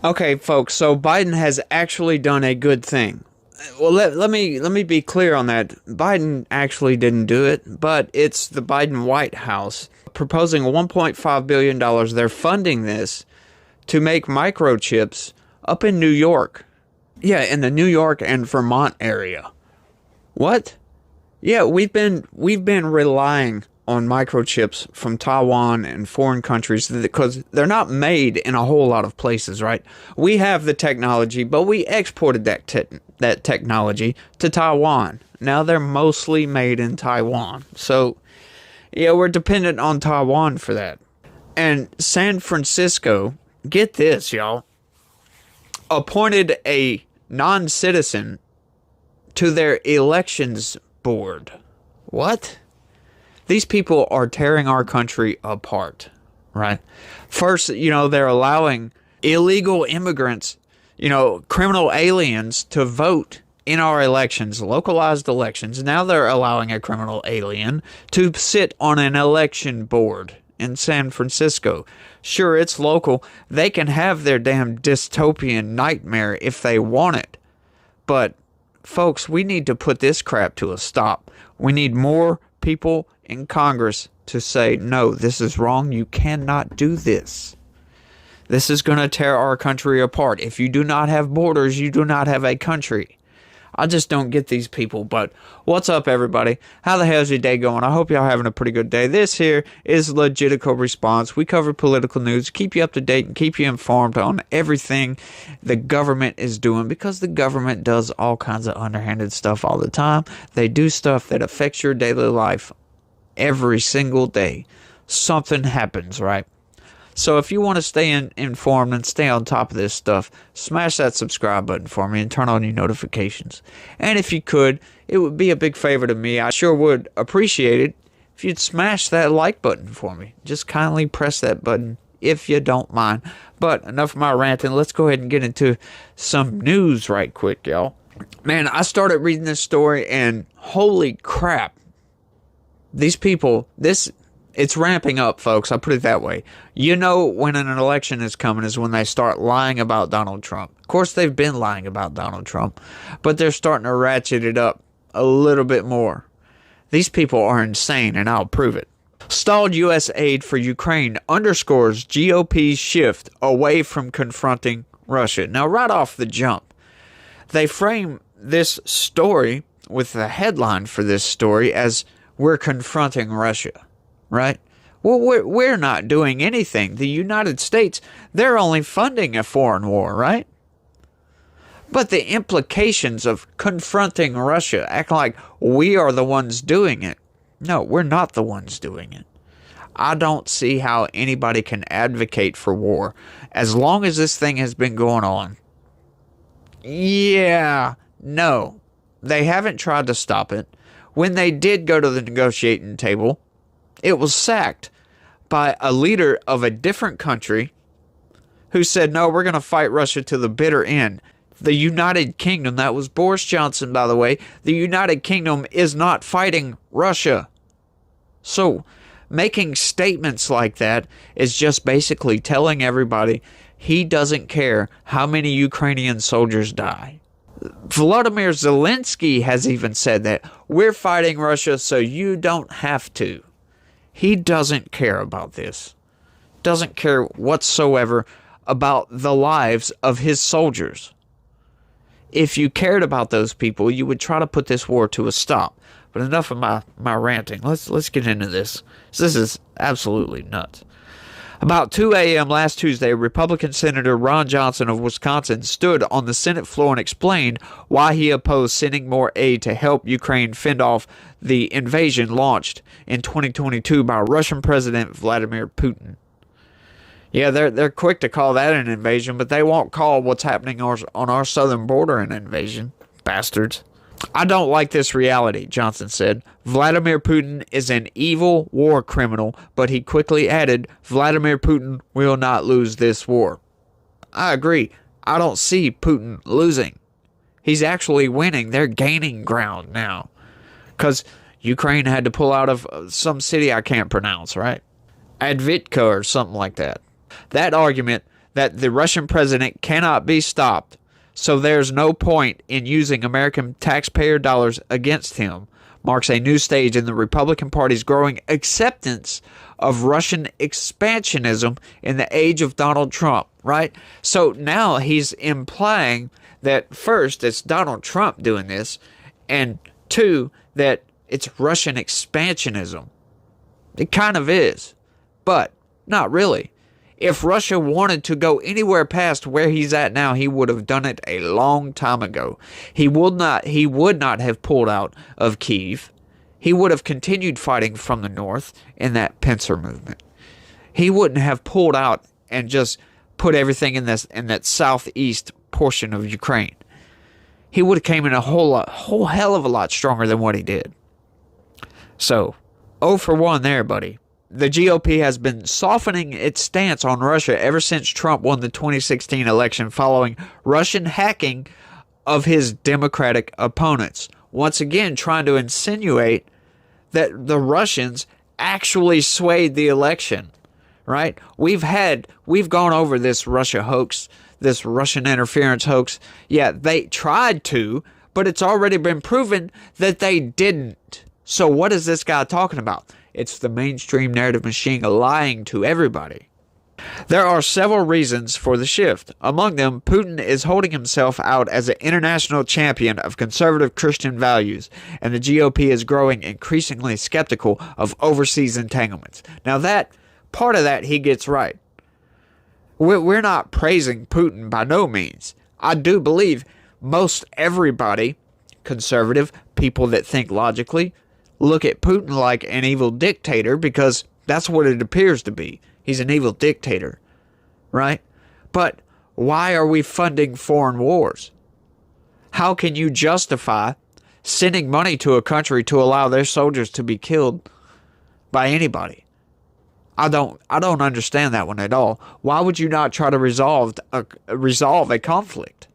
Okay, folks, so Biden has actually done a good thing. Well, let me be clear on that. Biden actually didn't do it, but it's the Biden White House proposing $1.5 billion. They're funding this to make microchips up in New York. Yeah, in the New York and Vermont area. What? Yeah, we've been relying on microchips from Taiwan and foreign countries because they're not made in a whole lot of places, right? We have the technology, but we exported that technology to Taiwan. Now they're mostly made in Taiwan. So, yeah, we're dependent on Taiwan for that. And San Francisco, get this, y'all, appointed a non-citizen to their elections board. What? These people are tearing our country apart, right? First, they're allowing illegal immigrants, criminal aliens to vote in our elections, localized elections. Now they're allowing a criminal alien to sit on an election board in San Francisco. Sure, it's local. They can have their damn dystopian nightmare if they want it. But, folks, we need to put this crap to a stop. We need more people in Congress to say, no, this is wrong. You cannot do this. This is going to tear our country apart. If you do not have borders, you do not have a country. I just don't get these people. But what's up, everybody? How the hell's your day going? I hope y'all having a pretty good day. This here is Legitico Response. We cover political news, keep you up to date, and keep you informed on everything the government is doing, because the government does all kinds of underhanded stuff all the time. They do stuff that affects your daily life every single day. Something happens, right? So if you want to stay informed and stay on top of this stuff, smash that subscribe button for me and turn on your notifications. And if you could, it would be a big favor to me. I sure would appreciate it if you'd smash that like button for me. Just kindly press that button if you don't mind. But enough of my ranting. Let's go ahead and get into some news right quick, y'all. Man, I started reading this story and holy crap. These people, it's ramping up, folks. I'll put it that way. You know when an election is coming is when they start lying about Donald Trump. Of course, they've been lying about Donald Trump, but they're starting to ratchet it up a little bit more. These people are insane, and I'll prove it. Stalled U.S. aid for Ukraine underscores GOP's shift away from confronting Russia. Now, right off the jump, they frame this story with the headline for this story as "We're confronting Russia." Right? Well, we're not doing anything. The United States, they're only funding a foreign war, right? But the implications of confronting Russia, acting like we are the ones doing it. No, we're not the ones doing it. I don't see how anybody can advocate for war as long as this thing has been going on. Yeah, no. They haven't tried to stop it. When they did go to the negotiating table, it was sacked by a leader of a different country who said, no, we're going to fight Russia to the bitter end. The United Kingdom, that was Boris Johnson, by the way, the United Kingdom is not fighting Russia. So making statements like that is just basically telling everybody he doesn't care how many Ukrainian soldiers die. Volodymyr Zelensky has even said that we're fighting Russia so you don't have to. He doesn't care about this. Doesn't care whatsoever about the lives of his soldiers. If you cared about those people, you would try to put this war to a stop. But enough of my ranting. Let's get into this. This is absolutely nuts. About 2 a.m. last Tuesday, Republican Senator Ron Johnson of Wisconsin stood on the Senate floor and explained why he opposed sending more aid to help Ukraine fend off the invasion launched in 2022 by Russian President Vladimir Putin. Yeah, they're quick to call that an invasion, but they won't call what's happening on our southern border an invasion. Bastards. I don't like this reality, Johnson said. Vladimir Putin is an evil war criminal, but he quickly added, Vladimir Putin will not lose this war. I agree. I don't see Putin losing. He's actually winning. They're gaining ground now. Because Ukraine had to pull out of some city I can't pronounce, right? Advitka or something like that. That argument that the Russian president cannot be stopped, so there's no point in using American taxpayer dollars against him, marks a new stage in the Republican Party's growing acceptance of Russian expansionism in the age of Donald Trump, right? So now he's implying that first, it's Donald Trump doing this, and two, that it's Russian expansionism. It kind of is, but not really. If Russia wanted to go anywhere past where he's at now, he would have done it a long time ago. He would not have pulled out of Kyiv. He would have continued fighting from the north in that pincer movement. He wouldn't have pulled out and just put everything in that southeast portion of Ukraine. He would have came in a whole hell of a lot stronger than what he did. So, 0 for 1 there, buddy. The GOP has been softening its stance on Russia ever since Trump won the 2016 election following Russian hacking of his Democratic opponents. Once again, trying to insinuate that the Russians actually swayed the election, right? We've gone over this Russia hoax, this Russian interference hoax. Yeah, they tried to, but it's already been proven that they didn't. So what is this guy talking about? It's the mainstream narrative machine lying to everybody. There are several reasons for the shift. Among them, Putin is holding himself out as an international champion of conservative Christian values, and the GOP is growing increasingly skeptical of overseas entanglements. Now that, part of that he gets right. We're not praising Putin by no means. I do believe most everybody, conservative, people that think logically, look at Putin like an evil dictator because that's what it appears to be. He's an evil dictator, right? But why are we funding foreign wars? How can you justify sending money to a country to allow their soldiers to be killed by anybody? I don't understand that one at all. Why would you not try to resolve a conflict?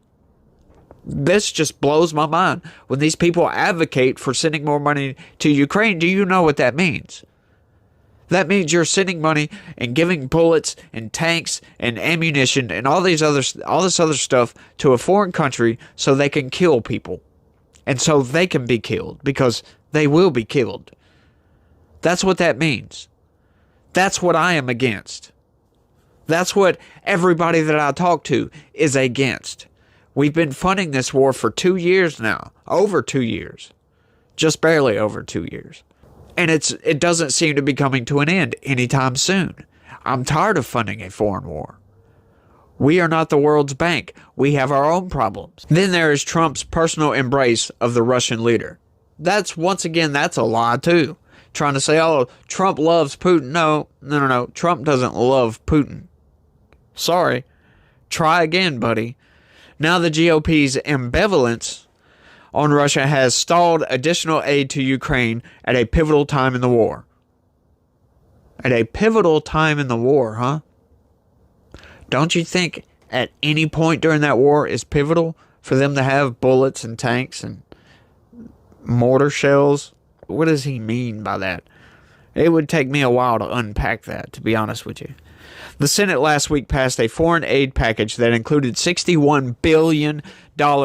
This just blows my mind. When these people advocate for sending more money to Ukraine, do you know what that means? That means you're sending money and giving bullets and tanks and ammunition and all this other stuff to a foreign country so they can kill people. And so they can be killed because they will be killed. That's what that means. That's what I am against. That's what everybody that I talk to is against. We've been funding this war for 2 years now. Over 2 years. Just barely over 2 years. And it doesn't seem to be coming to an end anytime soon. I'm tired of funding a foreign war. We are not the world's bank. We have our own problems. Then there is Trump's personal embrace of the Russian leader. That's, once again, that's a lie too. Trying to say, oh, Trump loves Putin. No. Trump doesn't love Putin. Sorry. Try again, buddy. Now the GOP's ambivalence on Russia has stalled additional aid to Ukraine at a pivotal time in the war. At a pivotal time in the war, huh? Don't you think at any point during that war is pivotal for them to have bullets and tanks and mortar shells? What does he mean by that? It would take me a while to unpack that, to be honest with you. The Senate last week passed a foreign aid package that included $61 billion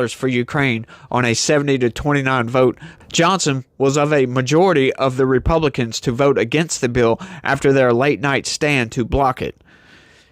for Ukraine on a 70-29 vote. Johnson was of a majority of the Republicans to vote against the bill after their late-night stand to block it.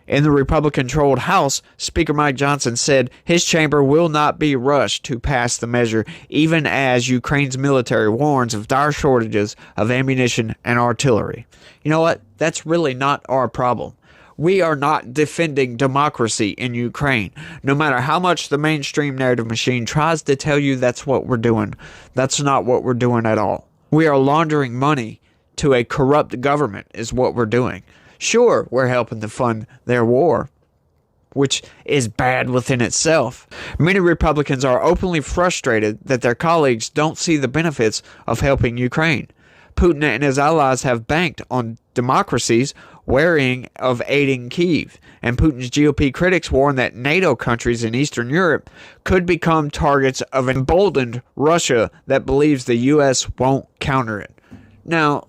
In the Republican-controlled House, Speaker Mike Johnson said his chamber will not be rushed to pass the measure, even as Ukraine's military warns of dire shortages of ammunition and artillery. You know what? That's really not our problem. We are not defending democracy in Ukraine. No matter how much the mainstream narrative machine tries to tell you that's what we're doing, that's not what we're doing at all. We are laundering money to a corrupt government is what we're doing. Sure, we're helping to fund their war, which is bad within itself. Many Republicans are openly frustrated that their colleagues don't see the benefits of helping Ukraine. Putin and his allies have banked on democracies wearying of aiding Kyiv, and Putin's GOP critics warn that NATO countries in Eastern Europe could become targets of an emboldened Russia that believes the U.S. won't counter it. Now,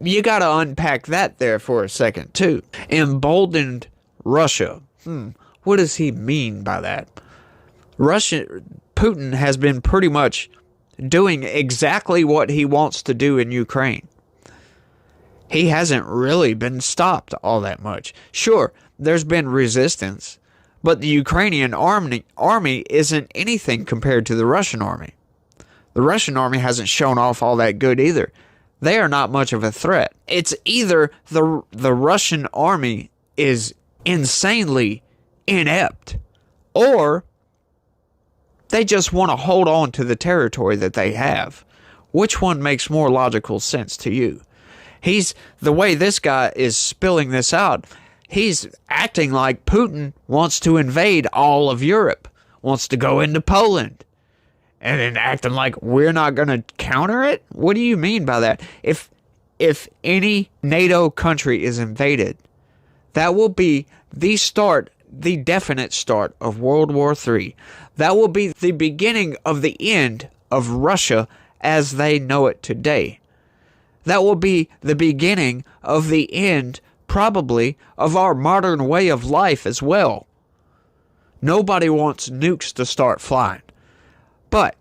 you got to unpack that there for a second, too. Emboldened Russia. What does he mean by that? Putin has been pretty much doing exactly what he wants to do in Ukraine. He hasn't really been stopped all that much. Sure, there's been resistance, but the Ukrainian army isn't anything compared to the Russian army. The Russian army hasn't shown off all that good either. They are not much of a threat. It's either the Russian army is insanely inept, or they just want to hold on to the territory that they have. Which one makes more logical sense to you? The way this guy is spilling this out, he's acting like Putin wants to invade all of Europe, wants to go into Poland, and then acting like we're not going to counter it? What do you mean by that? If any NATO country is invaded, that will be the definite start of World War III. That will be the beginning of the end of Russia as they know it today. That will be the beginning of the end, probably, of our modern way of life as well. Nobody wants nukes to start flying. But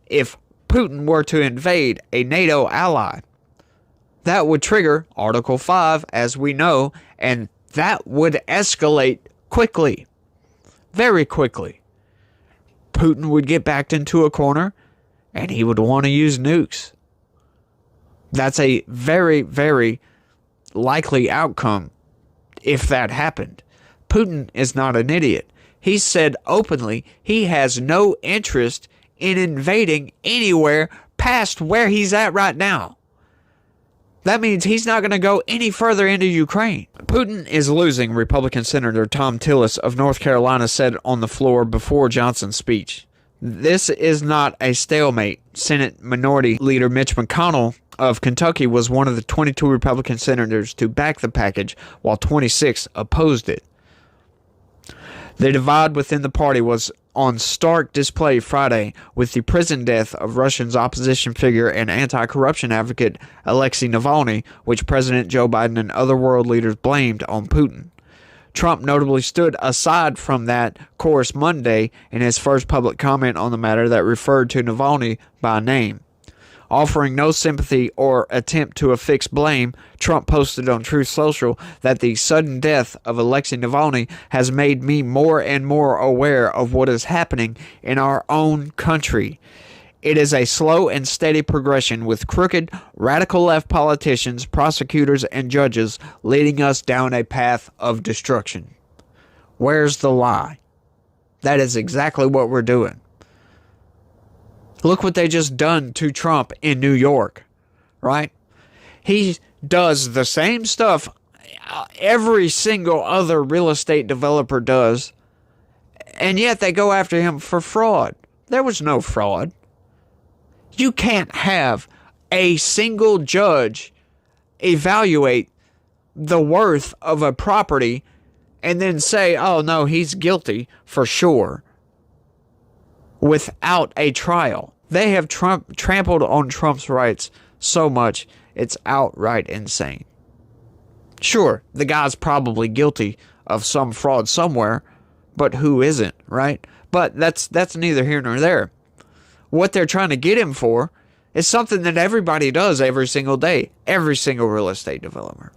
if Putin were to invade a NATO ally, that would trigger Article 5, as we know, and that would escalate quickly. Very quickly. Putin would get backed into a corner, and he would want to use nukes. That's a very, very likely outcome if that happened. Putin is not an idiot. He said openly he has no interest in invading anywhere past where he's at right now. That means he's not going to go any further into Ukraine. Putin is losing, Republican Senator Tom Tillis of North Carolina said on the floor before Johnson's speech. This is not a stalemate. Senate Minority Leader Mitch McConnell of Kentucky was one of the 22 Republican senators to back the package, while 26 opposed it. The divide within the party was on stark display Friday with the prison death of Russia's opposition figure and anti-corruption advocate Alexei Navalny, which President Joe Biden and other world leaders blamed on Putin. Trump notably stood aside from that course Monday in his first public comment on the matter that referred to Navalny by name. Offering no sympathy or attempt to affix blame, Trump posted on Truth Social that the sudden death of Alexei Navalny has made me more and more aware of what is happening in our own country. It is a slow and steady progression with crooked, radical left politicians, prosecutors, and judges leading us down a path of destruction. Where's the lie? That is exactly what we're doing. Look what they just done to Trump in New York, right? He does the same stuff every single other real estate developer does, and yet they go after him for fraud. There was no fraud. You can't have a single judge evaluate the worth of a property and then say, oh no, he's guilty for sure, without a trial. They have trampled on Trump's rights so much, it's outright insane. Sure, the guy's probably guilty of some fraud somewhere, but who isn't, right? But that's neither here nor there. What they're trying to get him for is something that everybody does every single day, every single real estate developer.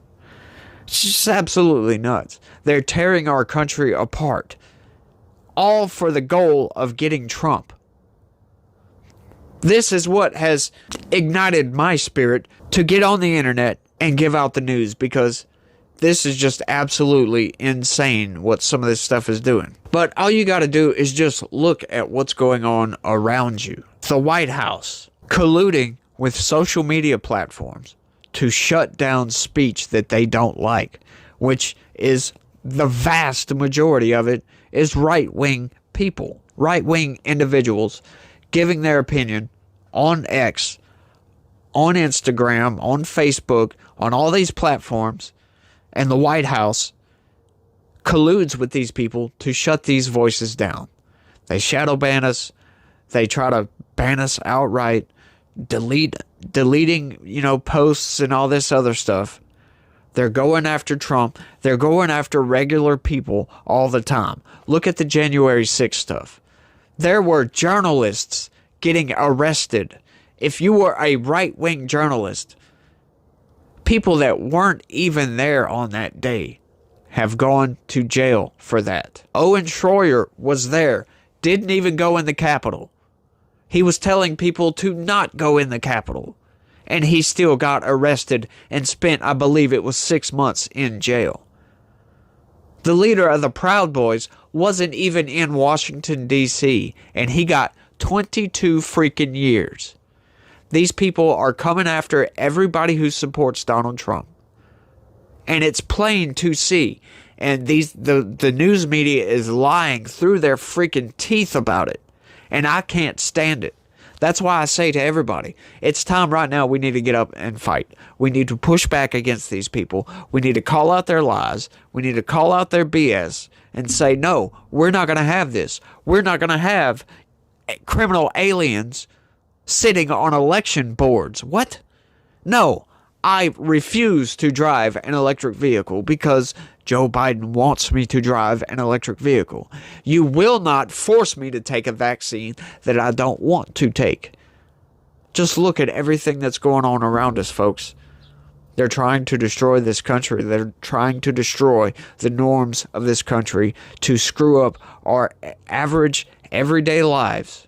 It's just absolutely nuts. They're tearing our country apart, all for the goal of getting Trump. This is what has ignited my spirit to get on the internet and give out the news, because this is just absolutely insane what some of this stuff is doing. But all you got to do is just look at what's going on around you. The White House colluding with social media platforms to shut down speech that they don't like, which is the vast majority of it is right-wing people, right-wing individuals giving their opinion on X, on Instagram, on Facebook, on all these platforms, and the White House colludes with these people to shut these voices down. They shadow ban us. They try to ban us outright, deleting, posts and all this other stuff. They're going after Trump. They're going after regular people all the time. Look at the January 6th stuff. There were journalists getting arrested. If you were a right-wing journalist, people that weren't even there on that day have gone to jail for that. Owen Schroyer was there, didn't even go in the Capitol. He was telling people to not go in the Capitol. And he still got arrested and spent, I believe it was 6 months in jail. The leader of the Proud Boys wasn't even in Washington, D.C., and he got 22 freaking years. These people are coming after everybody who supports Donald Trump. And it's plain to see. And the news media is lying through their freaking teeth about it. And I can't stand it. That's why I say to everybody, it's time right now we need to get up and fight. We need to push back against these people. We need to call out their lies. We need to call out their BS and say, no, we're not going to have this. We're not going to have criminal aliens sitting on election boards. What? No, I refuse to drive an electric vehicle because Joe Biden wants me to drive an electric vehicle. You will not force me to take a vaccine that I don't want to take. Just look at everything that's going on around us, folks. They're trying to destroy this country. They're trying to destroy the norms of this country to screw up our average, everyday lives.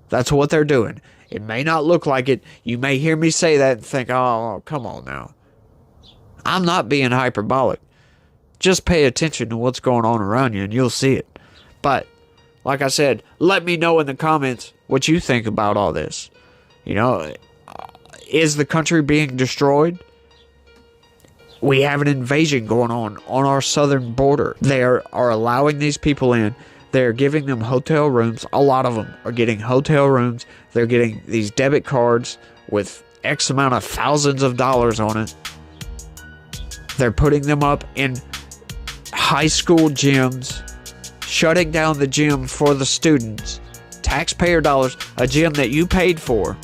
That's what they're doing. It may not look like it. You may hear me say that and think, oh, come on now. I'm not being hyperbolic. Just pay attention to what's going on around you and you'll see it. But, like I said, let me know in the comments what you think about all this. You know, is the country being destroyed? We have an invasion going on our southern border. They are allowing these people in. They're giving them hotel rooms. A lot of them are getting hotel rooms. They're getting these debit cards with X amount of thousands of dollars on it. They're putting them up in high school gyms, shutting down the gym for the students. Taxpayer dollars, a gym that you paid for,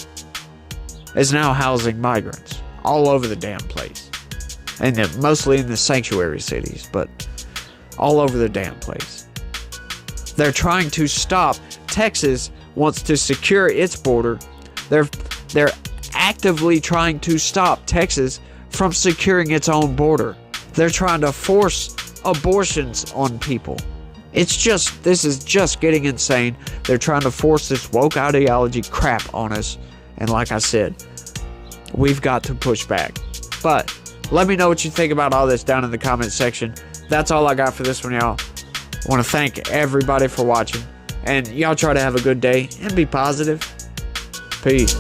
is now housing migrants all over the damn place. And mostly in the sanctuary cities, but all over the damn place. They're trying to stop. Texas wants to secure its border. They're actively trying to stop Texas from securing its own border. They're trying to force abortions on people. This is just getting insane. They're trying to force this woke ideology crap on us. And like I said, we've got to push back. But let me know what you think about all this down in the comment section. That's all I got for this one, y'all. I want to thank everybody for watching. And y'all try to have a good day and be positive. Peace.